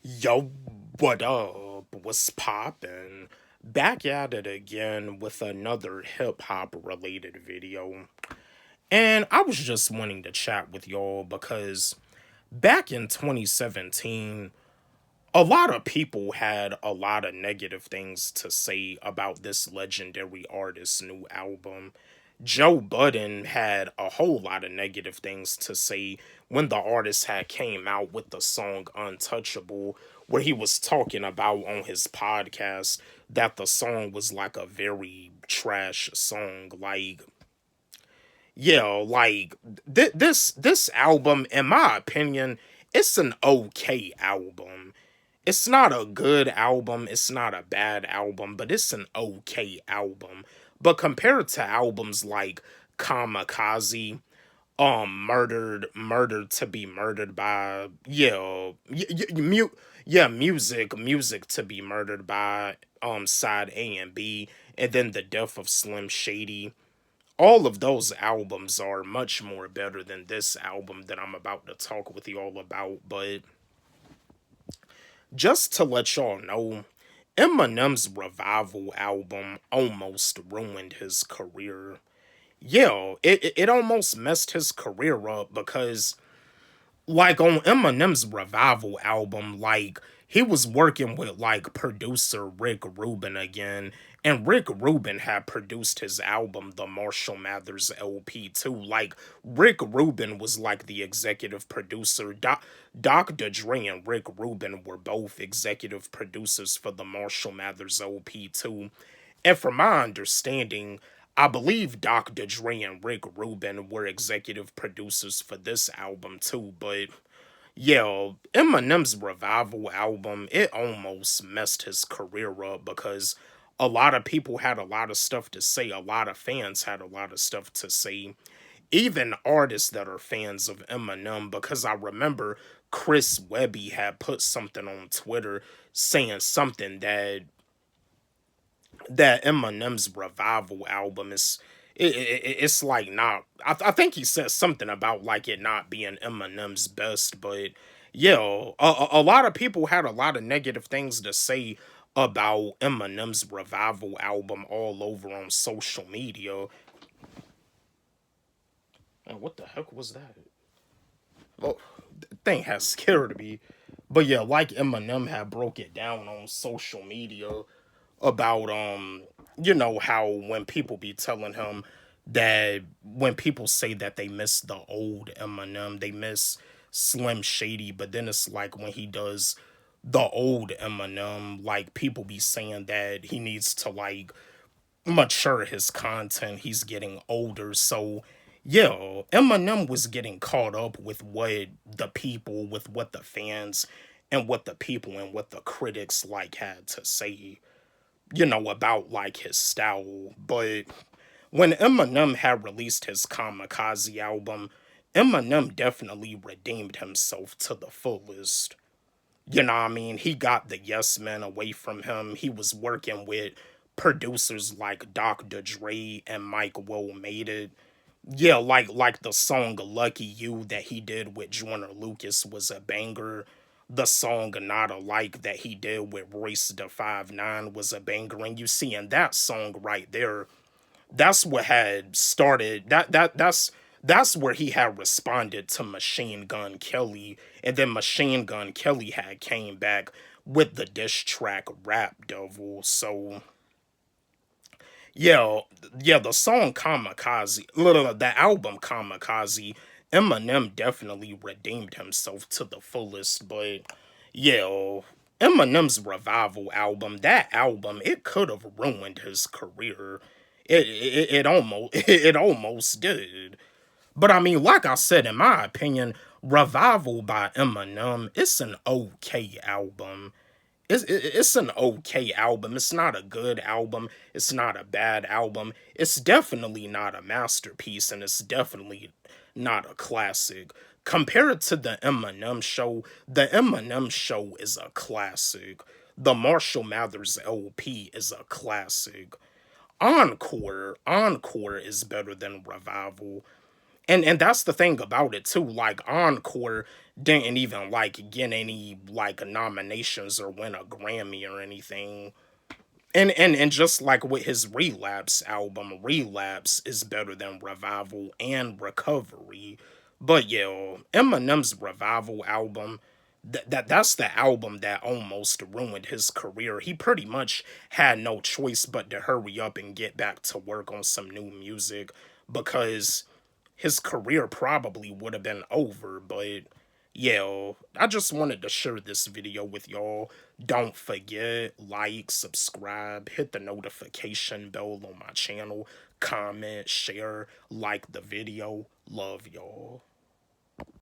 Yo, what up? What's poppin'? Back at it again with another hip hop related video. And I was just wanting to chat with y'all because back in 2017, a lot of people had a lot of negative things to say about this legendary artist's new album. Joe Budden had a whole lot of negative things to say when the artist had came out with the song Untouchable, where he was talking about on his podcast that the song was like a very trash song. This album, in my opinion, it's an okay album. It's not a good album, it's not a bad album, but it's an okay album. But compared to albums like Kamikaze, murdered to be murdered by, music to be murdered by, side A and B, and then the death of Slim Shady. All of those albums are much more better than this album that I'm about to talk with you all about. But just to let y'all know, Eminem's Revival album almost ruined his career. Yeah, it almost messed his career up because like on Eminem's Revival album, like he was working with like producer Rick Rubin again, and Rick Rubin had produced his album, the Marshall Mathers LP too. Like Rick Rubin was like the executive producer. Dr. Dre and Rick Rubin were both executive producers for the Marshall Mathers LP too. And from my understanding, I believe Dr. Dre and Rick Rubin were executive producers for this album too, but yeah, Eminem's Revival album, it almost messed his career up because a lot of people had a lot of stuff to say, a lot of fans had a lot of stuff to say, even artists that are fans of Eminem, because I remember Chris Webby had put something on Twitter saying something that Eminem's Revival album is it's like not. I think he said something about like it not being Eminem's best, but yeah, a lot of people had a lot of negative things to say about Eminem's Revival album all over on social media. And what the heck was that? Oh, thing has scared me. But yeah, like Eminem had broke it down on social media about how when people be telling him that when people say that they miss the old Eminem, they miss Slim Shady, but then it's like when he does the old Eminem, like people be saying that he needs to like mature his content. He's getting older, so yeah, Eminem was getting caught up with what the people, with what the fans, and what the people and what the critics like had to say, about like his style. But when Eminem had released his Kamikaze album, Eminem definitely redeemed himself to the fullest. You know what I mean? He got the Yes Men away from him. He was working with producers like Dr. Dre and Mike Will Made It. Yeah, like the song Lucky You that he did with Joyner Lucas was a banger. The song Not Alike that he did with Royce da 5'9" was a banger. And you see in that song right there, that's what had started that's where he had responded to Machine Gun Kelly, and then Machine Gun Kelly had came back with the diss track Rap Devil. So yeah, the song Kamikaze, the album Kamikaze, Eminem definitely redeemed himself to the fullest. But yeah, Eminem's Revival album, that album, it could have ruined his career. It almost it almost did. But I mean, like I said, in my opinion, Revival by Eminem, it's an okay album. It's an okay album. It's not a good album. It's not a bad album. It's definitely not a masterpiece, and it's definitely not a classic. Compared to the Eminem show is a classic. The Marshall Mathers LP is a classic. Encore is better than Revival. And that's the thing about it too. Like Encore didn't even like get any like nominations or win a Grammy or anything. And just like with his Relapse album, Relapse is better than Revival and Recovery. But yeah, Eminem's Revival album, that's the album that almost ruined his career. He pretty much had no choice but to hurry up and get back to work on some new music because his career probably would have been over. But yeah, I just wanted to share this video with y'all. Don't forget, like, subscribe, hit the notification bell on my channel, comment, share, like the video. Love y'all.